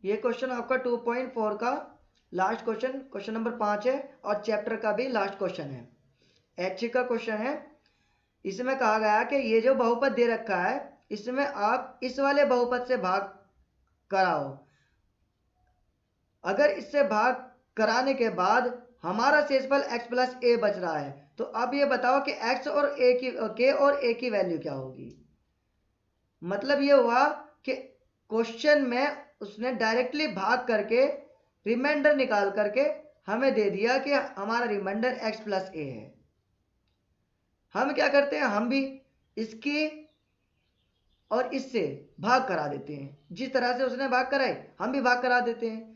ये क्वेश्चन आपका 2.4 का लास्ट क्वेश्चन, क्वेश्चन नंबर 5 है और चैप्टर का भी लास्ट क्वेश्चन है। ऐच्छिक का क्वेश्चन है। इसमें कहा गया कि ये जो बहुपद दे रखा है इसमें आप इस वाले बहुपद से भाग कराओ। अगर इससे भाग कराने के बाद हमारा शेषफल x प्लस ए बच रहा है, तो अब ये बताओ कि x और a की k और a की वैल्यू क्या होगी। मतलब ये हुआ कि क्वेश्चन में उसने डायरेक्टली भाग करके रिमाइंडर निकाल करके हमें दे दिया कि हमारा रिमाइंडर x प्लस ए है। हम क्या करते हैं, हम भी इसकी और इससे भाग करा देते हैं। जिस तरह से उसने भाग कराई हम भी भाग करा देते हैं।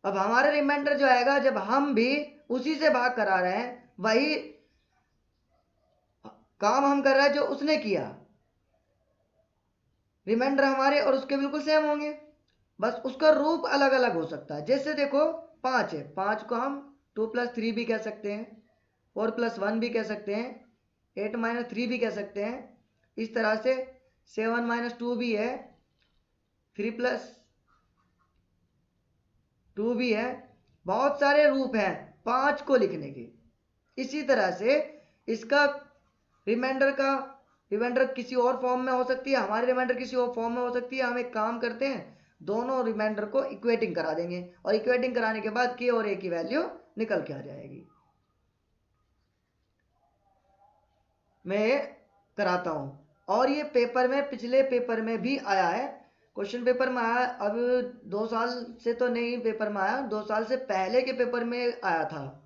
अब हमारा रिमाइंडर जो आएगा जब हम भी उसी से भाग करा रहे हैं, वही काम हम कर रहे हैं जो उसने किया। रिमाइंडर हमारे और उसके बिल्कुल सेम होंगे, बस उसका रूप अलग अलग हो सकता है। जैसे देखो 5 है, 5 को हम 2 + 3 भी कह सकते हैं, 4 + 1 भी कह सकते हैं, 8 - 3 भी कह सकते हैं। इस तरह से 7 - 2 भी है, 3 + 2 भी है। बहुत सारे रूप हैं 5 को लिखने के। इसी तरह से इसका रिमाइंडर किसी और फॉर्म में हो सकती है, हमारी रिमाइंडर किसी और फॉर्म में हो सकती है। हम एक काम करते हैं, दोनों रिमाइंडर को इक्वेटिंग करा देंगे और इक्वेटिंग कराने के बाद के और ए की वैल्यू निकल के आ जाएगी। मैं कराता हूं। और ये पेपर में, पिछले पेपर में भी आया है, क्वेश्चन पेपर में आया। अब 2 साल से तो नहीं पेपर में आया, 2 साल से पहले के पेपर में आया था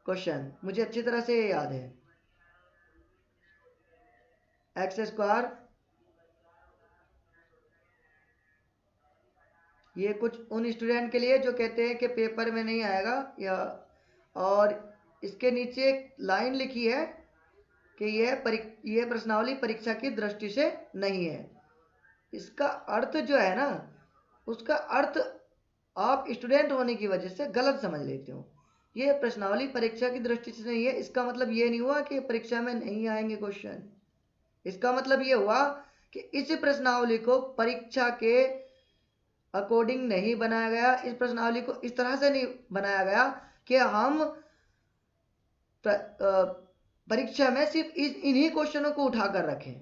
क्वेश्चन, मुझे अच्छी तरह से याद है। x², ये कुछ उन स्टूडेंट के लिए जो कहते हैं कि पेपर में नहीं आएगा या, और इसके नीचे एक लाइन लिखी है कि यह प्रश्नावली परीक्षा की दृष्टि से नहीं है। इसका अर्थ जो है ना, उसका अर्थ आप स्टूडेंट होने की वजह से गलत समझ लेते हो। ये प्रश्नावली परीक्षा की दृष्टि से नहीं है, इसका मतलब ये नहीं हुआ कि परीक्षा में नहीं आएंगे क्वेश्चन। इसका मतलब ये हुआ कि इस प्रश्नावली को परीक्षा के अकॉर्डिंग नहीं बनाया गया। इस प्रश्नावली को इस तरह से नहीं बनाया गया कि हम परीक्षा में सिर्फ इन्हीं क्वेश्चनों को उठाकर रखें।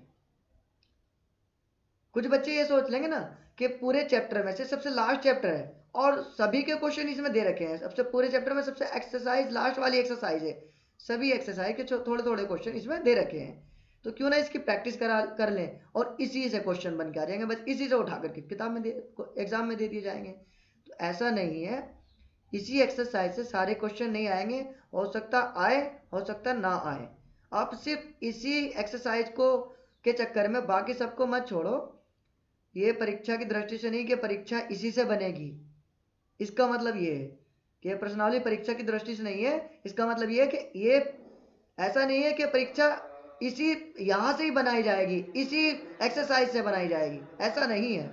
कुछ बच्चे ये सोच लेंगे ना कि पूरे चैप्टर में से सबसे लास्ट चैप्टर है और सभी के क्वेश्चन इसमें दे रखे हैं, सबसे पूरे चैप्टर में सबसे एक्सरसाइज लास्ट वाली एक्सरसाइज है, सभी एक्सरसाइज के थोड़े थोड़े क्वेश्चन इसमें दे रखे हैं, तो क्यों ना इसकी प्रैक्टिस कर लें और इसी से क्वेश्चन बन के आ जाएंगे, बस इसी से उठा करके किताब में एग्जाम में दे दिए जाएंगे। तो ऐसा नहीं है, इसी एक्सरसाइज से सारे क्वेश्चन नहीं आएंगे, हो सकता आए हो सकता ना आए। आप सिर्फ इसी एक्सरसाइज को के चक्कर में बाकी सबको मत छोड़ो। ये परीक्षा की दृष्टि से नहीं कि परीक्षा इसी से बनेगी, इसका मतलब ये है कि प्रश्नावली परीक्षा की दृष्टि से नहीं है। इसका मतलब ये है कि ये ऐसा नहीं है कि परीक्षा इसी यहाँ से ही बनाई जाएगी, इसी एक्सरसाइज से बनाई जाएगी, ऐसा नहीं है।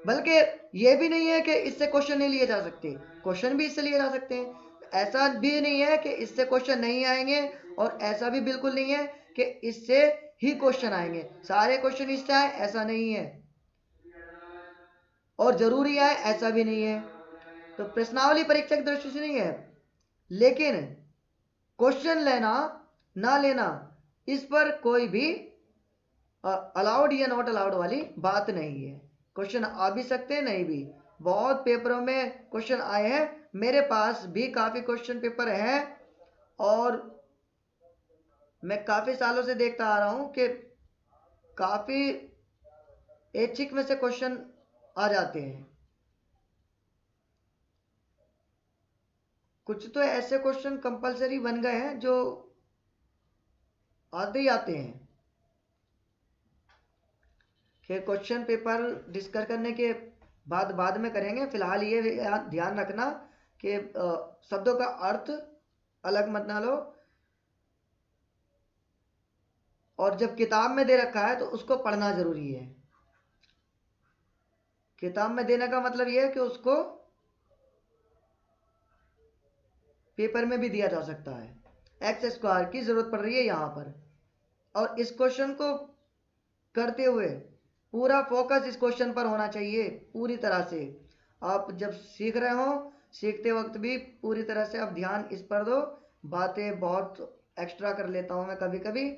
बल्कि ये भी नहीं है कि इससे क्वेश्चन नहीं लिए जा सकते, क्वेश्चन भी इससे लिए जा सकते हैं। ऐसा भी नहीं है कि इससे क्वेश्चन नहीं आएंगे और ऐसा भी बिल्कुल नहीं है कि इससे ही क्वेश्चन आएंगे, सारे क्वेश्चन इससे आए ऐसा नहीं है, और जरूरी आए ऐसा भी नहीं है। तो प्रश्नावली परीक्षा की दृष्टि से नहीं है, लेकिन क्वेश्चन लेना ना लेना इस पर कोई भी अलाउड या नॉट अलाउड वाली बात नहीं है। क्वेश्चन आ भी सकते हैं, नहीं भी। बहुत पेपरों में क्वेश्चन आए हैं, मेरे पास भी काफ़ी क्वेश्चन पेपर हैं और मैं काफ़ी सालों से देखता आ रहा हूँ कि काफ़ी ऐच्छिक में से क्वेश्चन आ जाते हैं। कुछ तो ऐसे क्वेश्चन कंपलसरी बन गए हैं जो आते ही आते हैं। फिर क्वेश्चन पेपर डिस्कस करने के बाद में करेंगे। फिलहाल ये ध्यान रखना कि शब्दों का अर्थ अलग मत ना लो, और जब किताब में दे रखा है तो उसको पढ़ना जरूरी है। किताब में देने का मतलब ये है कि उसको पेपर में भी दिया जा सकता है। x² की जरूरत पड़ रही है यहाँ पर, और इस क्वेश्चन को करते हुए पूरा फोकस इस क्वेश्चन पर होना चाहिए पूरी तरह से। आप जब सीख रहे हो, सीखते वक्त भी पूरी तरह से आप ध्यान इस पर दो। बातें बहुत एक्स्ट्रा कर लेता हूँ मैं कभी कभी।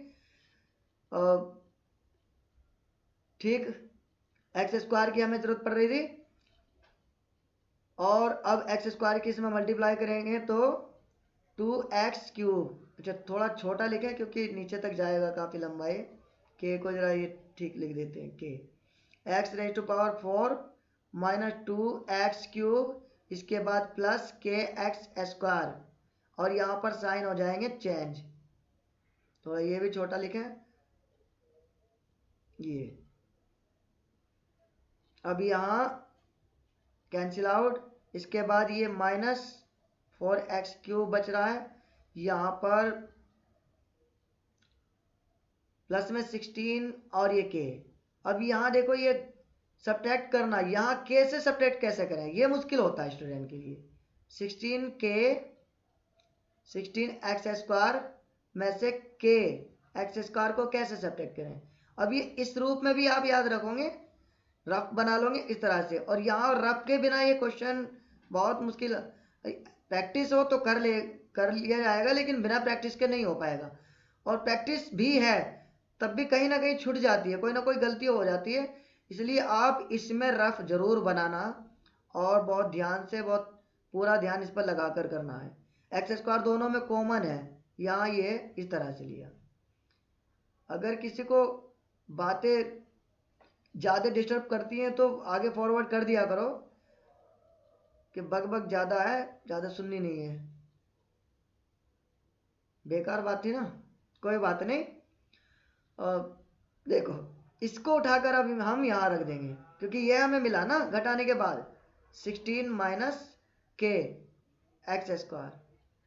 ठीक, एक्स स्क्वायर की हमें जरूरत पड़ रही थी, और अब एक्स स्क्वायर की इसमें मल्टीप्लाई करेंगे तो 2x³ अच्छा थोड़ा छोटा लिखें क्योंकि नीचे तक जाएगा काफ़ी लंबाई। के को जरा ये ठीक लिख देते हैं, के x⁴ माइनस 2x³, इसके बाद प्लस kx², और यहाँ पर साइन हो जाएंगे चेंज। थोड़ा ये भी छोटा लिखें ये। अब यहाँ कैंसिल आउट, इसके बाद ये -4x³ बच रहा है, यहाँ पर प्लस में 16 और ये के। अब यहाँ देखो ये सब्ट्रैक्ट करना, यहाँ के से सब्ट्रैक्ट कैसे करें, ये मुश्किल होता है स्टूडेंट के लिए। 16x² में से kx² को कैसे सब्ट्रैक्ट करें। अब ये इस रूप में भी आप याद रखोगे, रफ बना लोगे इस तरह से, और यहाँ रफ के बिना ये क्वेश्चन बहुत मुश्किल। प्रैक्टिस हो तो कर लिया जाएगा, लेकिन बिना प्रैक्टिस के नहीं हो पाएगा। और प्रैक्टिस भी है तब भी कहीं ना कहीं छूट जाती है, कोई ना कोई गलती हो जाती है। इसलिए आप इसमें रफ जरूर बनाना, और बहुत ध्यान से, बहुत पूरा ध्यान इस पर लगा कर करना है। x² दोनों में कॉमन है, यहाँ ये इस तरह से लिया। अगर किसी को बातें ज़्यादा डिस्टर्ब करती हैं तो आगे फॉरवर्ड कर दिया करो कि बग ज़्यादा है, ज़्यादा सुननी नहीं है। बेकार बात थी ना, कोई बात नहीं। देखो इसको उठाकर अब हम यहाँ रख देंगे, क्योंकि ये हमें मिला ना घटाने के बाद। 16 माइनस के x²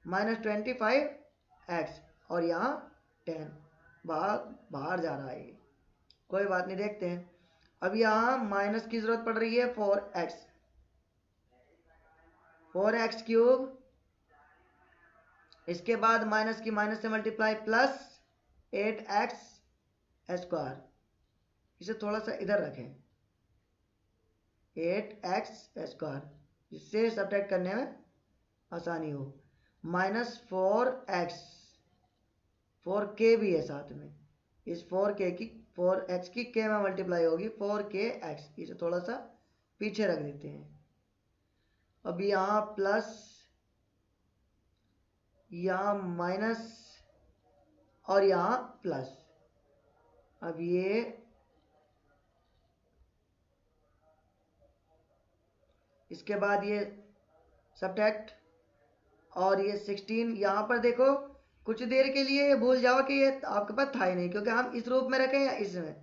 माइनस 25x, और यहाँ 10 बाहर जा रहा है ये, कोई बात नहीं, देखते हैं। अब यहाँ माइनस की जरूरत पड़ रही है 4x³ इसके बाद माइनस की माइनस से मल्टीप्लाई, प्लस 8x²। इसे थोड़ा सा इधर रखें, 8x², जिससे सब्ट्रैक्ट करने में आसानी हो। माइनस 4k भी है साथ में, इस 4x की k में मल्टीप्लाई होगी, 4kx। इसे थोड़ा सा पीछे रख देते हैं। अब यहाँ प्लस, यहाँ माइनस, और यहाँ प्लस। अब ये इसके बाद ये सब्ट्रैक्ट, और ये 16। यहाँ पर देखो कुछ देर के लिए ये भूल जाओ कि ये आपके पास था ही नहीं, क्योंकि हम इस रूप में रखें या इसमें,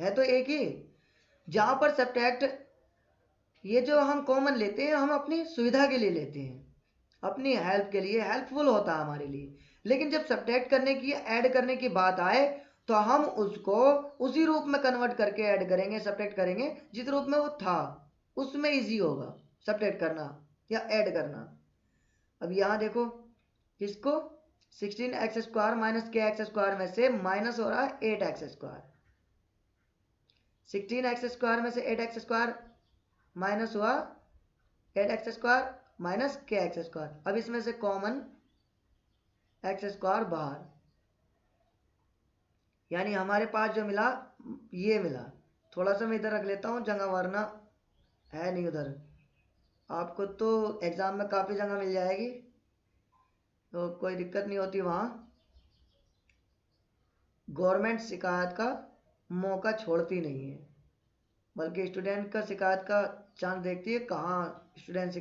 है तो एक ही। जहाँ पर सब्ट्रैक्ट, ये जो हम कॉमन लेते हैं हम अपनी सुविधा के लिए लेते हैं, अपनी हेल्प के लिए, हेल्पफुल होता है हमारे लिए। लेकिन जब सब्ट्रैक्ट करने की, ऐड करने की बात आए तो हम उसको उसी रूप में कन्वर्ट करके ऐड करेंगे, सब्ट्रैक्ट करेंगे जिस रूप में वो था, उसमें इजी होगा सब्ट्रैक्ट करना या ऐड करना। अब यहाँ देखो इसको 16x² माइनस kx² में से माइनस हो रहा है 8x²। 16x² में से 8x² माइनस हुआ 8x² माइनस kx²। अब इसमें से कॉमन x² बाहर, यानी हमारे पास जो मिला ये मिला। थोड़ा सा मैं इधर रख लेता हूँ जगह, वरना है नहीं उधर। आपको तो एग्ज़ाम में काफ़ी जगह मिल जाएगी, तो कोई दिक्कत नहीं होती वहाँ। गवर्नमेंट शिकायत का मौका छोड़ती नहीं है, बल्कि स्टूडेंट का शिकायत का चांस देखती है, कहाँ स्टूडेंट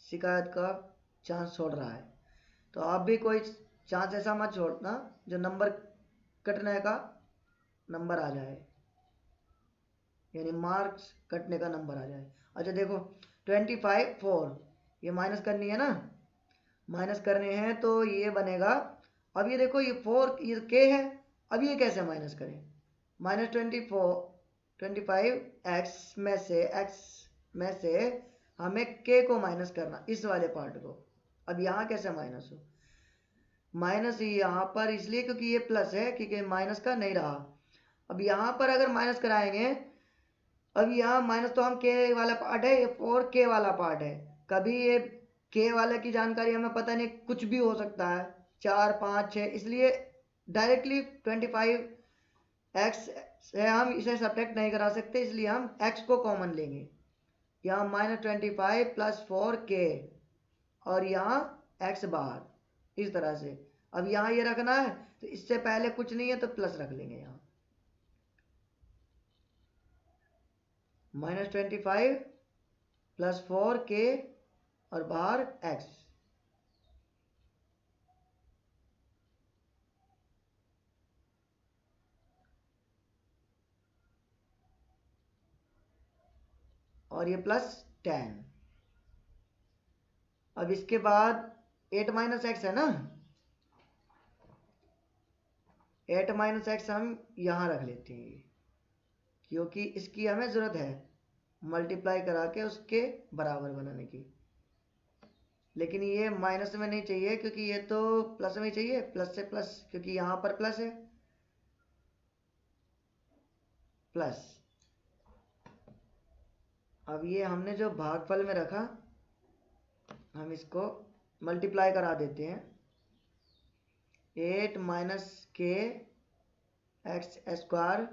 शिकायत का चांस छोड़ रहा है। तो आप भी कोई चांस ऐसा मत छोड़ना जो नंबर कटने का नंबर आ जाए, यानी मार्क्स कटने का नंबर आ जाए। अच्छा देखो 25 4, ये माइनस करनी है ना, माइनस करने हैं तो ये बनेगा। अब ये देखो ये 4, ये k है, अब ये कैसे माइनस करें। माइनस 25 x में से हमें k को माइनस करना, इस वाले पार्ट को। अब यहाँ कैसे माइनस हो, माइनस यहाँ पर इसलिए क्योंकि ये प्लस है, क्योंकि माइनस का नहीं रहा। अब यहाँ पर अगर माइनस कराएंगे, अब यहाँ माइनस तो हम के वाला पार्ट है, ये 4k वाला पार्ट है। कभी ये के वाले की जानकारी हमें पता नहीं, कुछ भी हो सकता है, 4 5 6, इसलिए डायरेक्टली 25x से हम इसे सब्ट्रैक्ट नहीं करा सकते, इसलिए हम x को कॉमन लेंगे। यहाँ -25 प्लस 4k और यहाँ x बाहर, इस तरह से। अब यहाँ ये रखना है तो इससे पहले कुछ नहीं है तो प्लस रख लेंगे यहाँ, -25 प्लस 4k और बाहर x। और ये +10। अब इसके बाद 8 - x है ना, 8 - x हम यहाँ रख लेते हैं, क्योंकि इसकी हमें ज़रूरत है मल्टीप्लाई करा के उसके बराबर बनाने की। लेकिन ये माइनस में नहीं चाहिए, क्योंकि ये तो प्लस में चाहिए, प्लस से प्लस, क्योंकि यहाँ पर प्लस है, प्लस। अब ये हमने जो भागफल में रखा, हम इसको मल्टीप्लाई करा देते हैं। 8 - k x square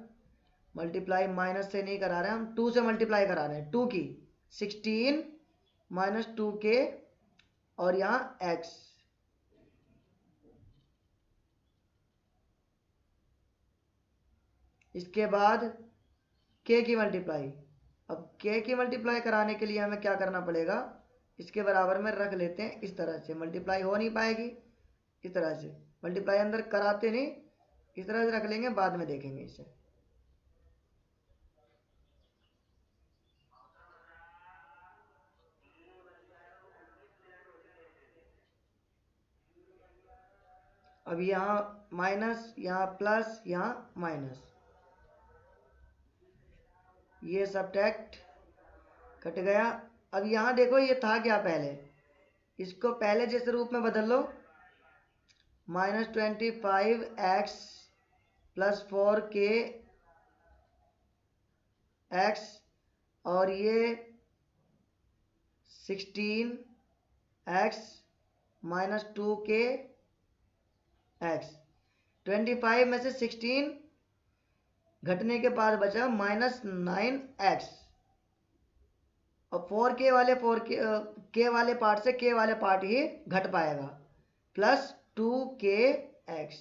multiply minus से नहीं करा रहे हम, 2 से मल्टीप्लाई करा रहे हैं, 2 की 16 - 2k और यहाँ x। इसके बाद k की मल्टीप्लाई। अब k की मल्टीप्लाई कराने के लिए हमें क्या करना पड़ेगा, इसके बराबर में रख लेते हैं, इस तरह से मल्टीप्लाई हो नहीं पाएगी, इस तरह से मल्टीप्लाई अंदर कराते नहीं, इस तरह से रख लेंगे, बाद में देखेंगे इसे। अब यहाँ माइनस, यहाँ प्लस, यहाँ माइनस, ये सब्ट्रैक्ट कट गया। अब यहाँ देखो ये था क्या पहले, इसको पहले जैसे रूप में बदल लो, -25x प्लस 4k x और ये 16x - 2k x। 25 में से 16 घटने के बाद बचा -9x, और 4k वाले 4k k वाले पार्ट से k वाले पार्ट ही घट पाएगा, प्लस 2k x।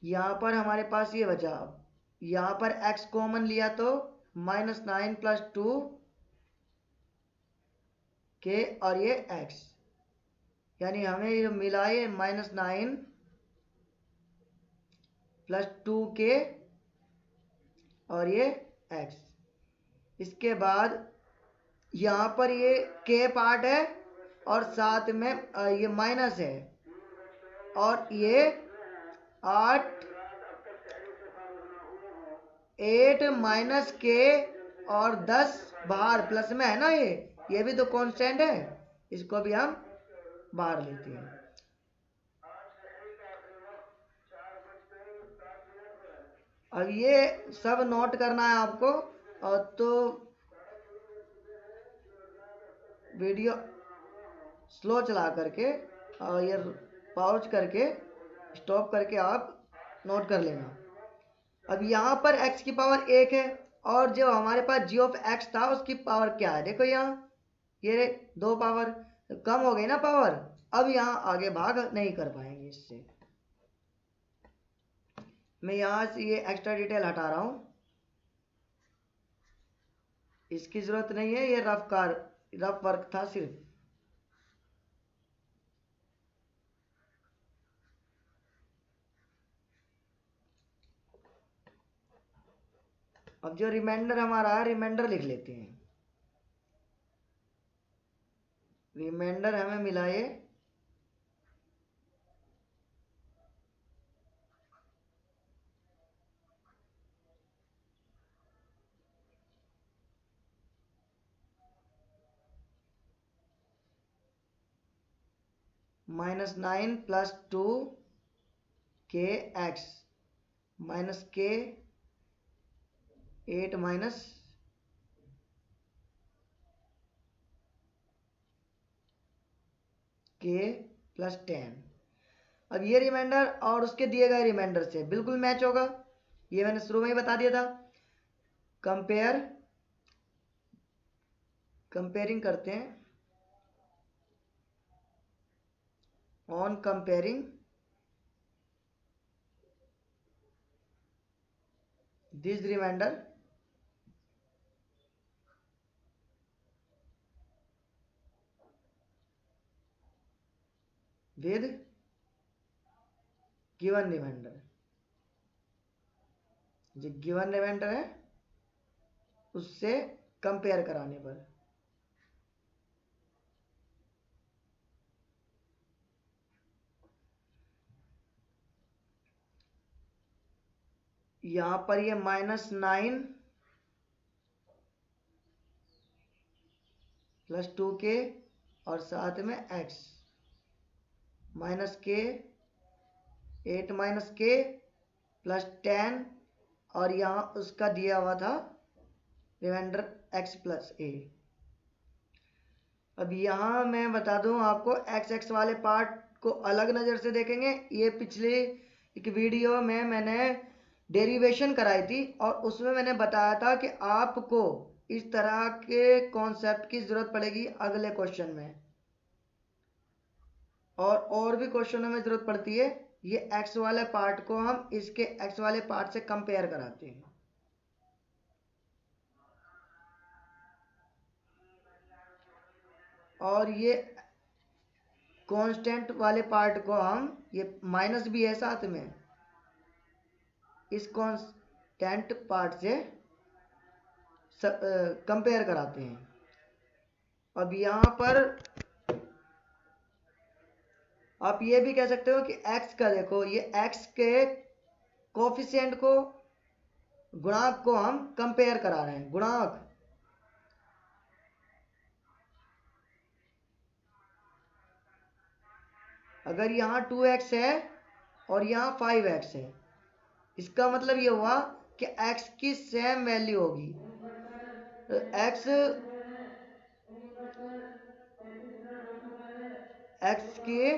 यहाँ पर हमारे पास ये बचा, यहाँ पर x कॉमन लिया तो -9 प्लस 2k और ये x, यानी हमें ये मिला ये -9 प्लस 2k और ये x। इसके बाद यहाँ पर ये k पार्ट है और साथ में ये माइनस है, और ये 8 -k और 10 बाहर प्लस में है ना, ये भी तो कांस्टेंट है, इसको भी हम बाहर लेते हैं। अब ये सब नोट करना है आपको, और तो वीडियो स्लो चला करके और ये पॉज करके स्टॉप करके आप नोट कर लेना। अब यहाँ पर x की पावर 1 है, और जो हमारे पास g ऑफ x था उसकी पावर क्या है, देखो यहाँ ये 2 पावर कम हो गई ना पावर। अब यहाँ आगे भाग नहीं कर पाएंगे इससे। मैं यहाँ से ये एक्स्ट्रा डिटेल हटा रहा हूँ, इसकी जरूरत नहीं है, ये रफ वर्क था सिर्फ। अब जो रिमाइंडर हमारा है, रिमाइंडर लिख लेते हैं। रिमाइंडर हमें मिला ये -9 प्लस 2k x माइनस के 8 माइनस के प्लस 10। अब ये रिमाइंडर और उसके दिए गए रिमाइंडर से बिल्कुल मैच होगा, ये मैंने शुरू में ही बता दिया था। कंपेयरिंग करते हैं, on comparing this reminder with given reminder, जो गिवन रिमाइंडर है उससे कंपेयर कराने पर। यहां पर ये -9 प्लस 2k और साथ में x माइनस के 8 माइनस के प्लस 10 और यहाँ उसका दिया हुआ था रिमाइंडर x प्लस a। अब यहाँ मैं बता दूं आपको, x वाले पार्ट को अलग नज़र से देखेंगे। ये पिछले एक वीडियो में मैंने डेरिवेशन कराई थी और उसमें मैंने बताया था कि आपको इस तरह के कॉन्सेप्ट की ज़रूरत पड़ेगी अगले क्वेश्चन में, और भी क्वेश्चनों में ज़रूरत पड़ती है। ये x वाले पार्ट को हम इसके x वाले पार्ट से कंपेयर कराते हैं, और ये कांस्टेंट वाले पार्ट को हम, ये माइनस भी है साथ में, इस कांस्टेंट पार्ट से कंपेयर कराते हैं। अब यहाँ पर आप ये भी कह सकते हो कि x का देखो, ये x के कोफिशिएंट को, गुणांक को हम कंपेयर करा रहे हैं। गुणांक अगर यहाँ 2x है और यहाँ 5x है, इसका मतलब ये हुआ कि x की सेम वैल्यू होगी। x की,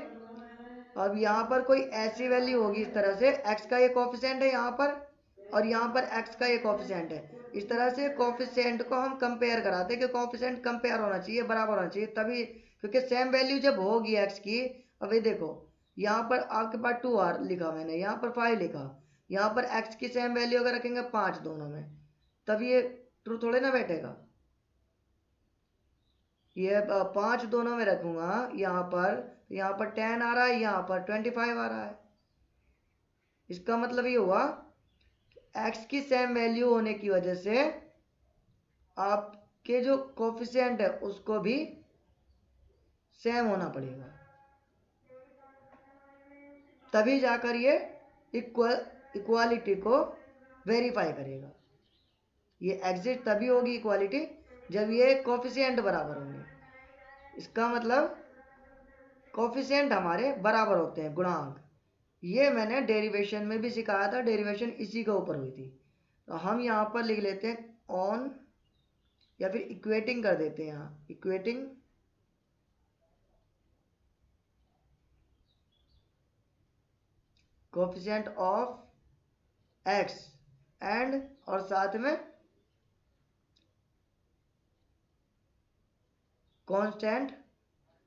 अब यहाँ पर कोई ऐसी वैल्यू होगी इस तरह से, x का ये कोफिशिएंट है यहाँ पर और यहाँ पर x का ये कोफिशिएंट है। इस तरह से कोफिशिएंट को हम कंपेयर कराते हैं कि कोफिशिएंट कंपेयर होना चाहिए, बराबर होना चाहिए, तभी, क्योंकि सेम वैल्यू जब होगी x की। अब ये देखो, यहाँ पर आपके पास 2r लिखा मैंने, यहाँ पर 5 लिखा, यहाँ पर x की सेम वैल्यू अगर रखेंगे 5 दोनों में, तब ये ट्रू थोड़े ना बैठेगा। ये 5 दोनों में रखूंगा, यहाँ पर 10 आ रहा है, यहाँ पर 25 आ रहा है। इसका मतलब ये हुआ x की सेम वैल्यू होने की वजह से आपके जो कोफिशिएंट है उसको भी सेम होना पड़ेगा, तभी जाकर ये इक्वालिटी को वेरीफाई करेगा। ये एग्जिट तभी होगी इक्वालिटी जब ये कोफिशिएंट बराबर होंगे। इसका मतलब कोफिशिएंट हमारे बराबर होते हैं, गुणांक। ये मैंने डेरिवेशन में भी सिखाया था, डेरिवेशन इसी के ऊपर हुई थी। तो हम यहाँ पर लिख लेते हैं ऑन, या फिर इक्वेटिंग कर देते हैं, यहाँ equating coefficient of x and, और साथ में कांस्टेंट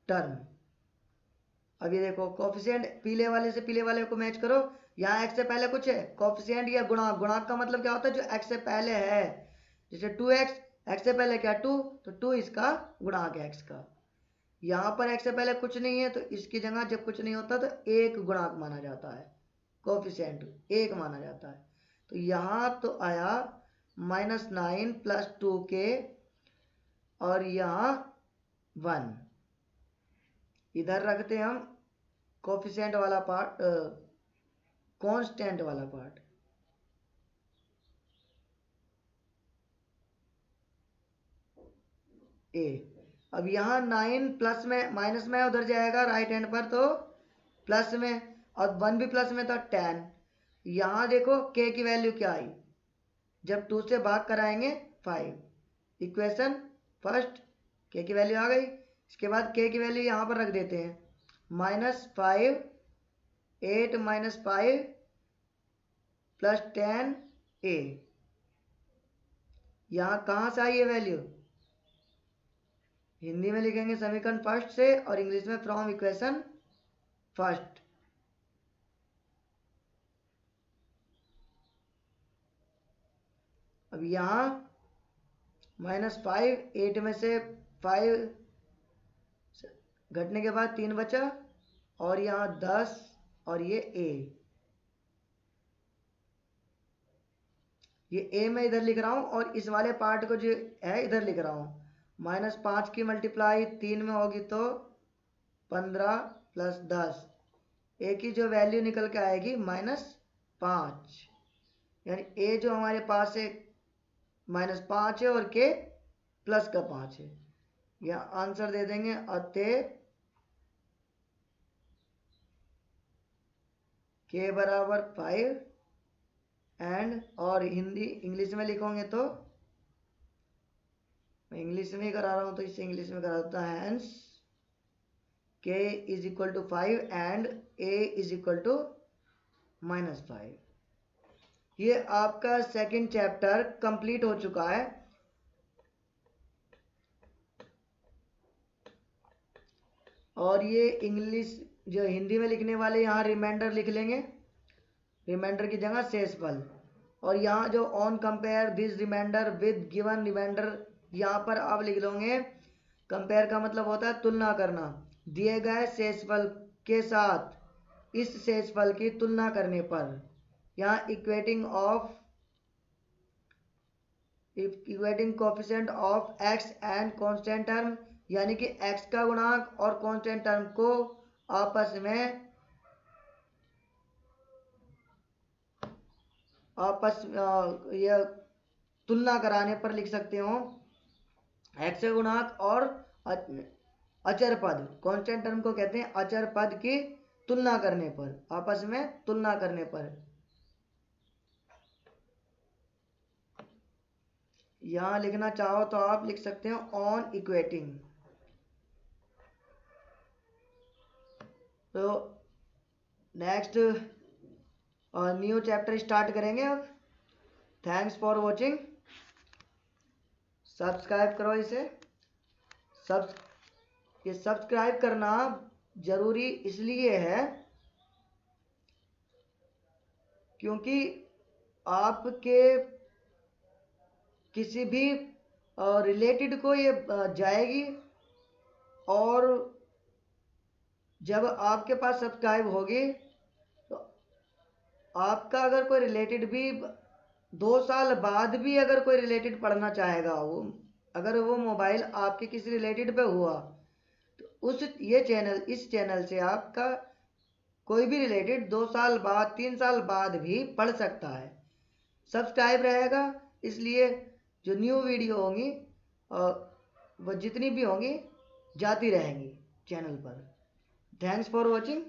टर्म। अब ये देखो, कोफिशिएंट पीले वाले से पीले वाले को मैच करो, यहाँ x से पहले कुछ है, कोफिशिएंट या गुणांक। गुणांक का मतलब क्या होता है, जो x से पहले है। जैसे 2x, x से पहले क्या 2, तो 2 इसका गुणांक है x का। यहाँ पर x से पहले कुछ नहीं है, तो इसकी जगह जब कुछ नहीं होता तो एक गुणांक माना जाता है, कोफिशिएंट एक माना जाता है। तो यहाँ तो आया -9 प्लस 2k और यहाँ 1, इधर रखते हैं हम कोफिशिएंट वाला पार्ट, कांस्टेंट वाला पार्ट। ए, अब यहाँ 9 प्लस में, माइनस में उधर जाएगा राइट हैंड पर, तो प्लस में, और 1 भी प्लस में था 10, यहाँ देखो k की वैल्यू क्या आई, जब 2 से भाग कराएंगे 5, इक्वेशन फर्स्ट k की वैल्यू आ गई। इसके बाद k की वैल्यू यहाँ पर रख देते हैं, -5 8 - 5 + 10a। यहाँ कहाँ से आई ये वैल्यू, हिंदी में लिखेंगे समीकरण फर्स्ट से और इंग्लिश में फ्रॉम इक्वेशन फर्स्ट। अब यहाँ -5 8 में से 5 घटने के बाद 3 बचा, और यहाँ 10 और ये ए मैं इधर लिख रहा हूँ और इस वाले पार्ट को जो है इधर लिख रहा हूँ। -5 की मल्टीप्लाई 3 में होगी तो 15 + 10, ए की जो वैल्यू निकल के आएगी -5, यानी ए जो हमारे पास है -5 है और के +5 है। यह आंसर दे देंगे अतः के बराबर 5 एंड, और हिंदी इंग्लिश में लिखोगे तो, मैं इंग्लिश में ही करा रहा हूँ तो इससे इंग्लिश में करा देता है, हैंस k = 5 एंड a = -5। ये आपका सेकंड चैप्टर कंप्लीट हो चुका है। और ये इंग्लिश जो हिंदी में लिखने वाले यहाँ रिमाइंडर लिख लेंगे, रिमाइंडर की जगह शेषफल, और यहाँ जो on compare this reminder with given reminder, यहाँ पर आप लिख लोगे, कंपेयर का मतलब होता है तुलना करना, दिए गए शेषफल के साथ इस शेषफल की तुलना करने पर। यहाँ equating coefficient of x and constant term, यानी कि x का गुणांक और कांस्टेंट टर्म को आपस यह तुलना कराने पर लिख सकते हो, x का गुणांक और अचर पद, कांस्टेंट टर्म को कहते हैं अचर पद की तुलना करने पर, आपस में तुलना करने पर। यहाँ लिखना चाहो तो आप लिख सकते हो ऑन इक्वेटिंग। तो नेक्स्ट न्यू चैप्टर स्टार्ट करेंगे अब। Thanks for watching. सब्सक्राइब करो इसे। ये सब्सक्राइब करना जरूरी इसलिए है क्योंकि आपके किसी भी रिलेटेड को ये जाएगी, और जब आपके पास सब्सक्राइब होगी तो आपका अगर कोई रिलेटेड भी 2 साल बाद भी अगर कोई रिलेटेड पढ़ना चाहेगा, वो अगर वो मोबाइल आपके किसी रिलेटेड पे हुआ तो इस चैनल से आपका कोई भी रिलेटेड 2 साल बाद 3 साल बाद भी पढ़ सकता है। सब्सक्राइब रहेगा, इसलिए जो न्यू वीडियो होंगी वो जितनी भी होंगी जाती रहेंगी चैनल पर। Thanks for watching.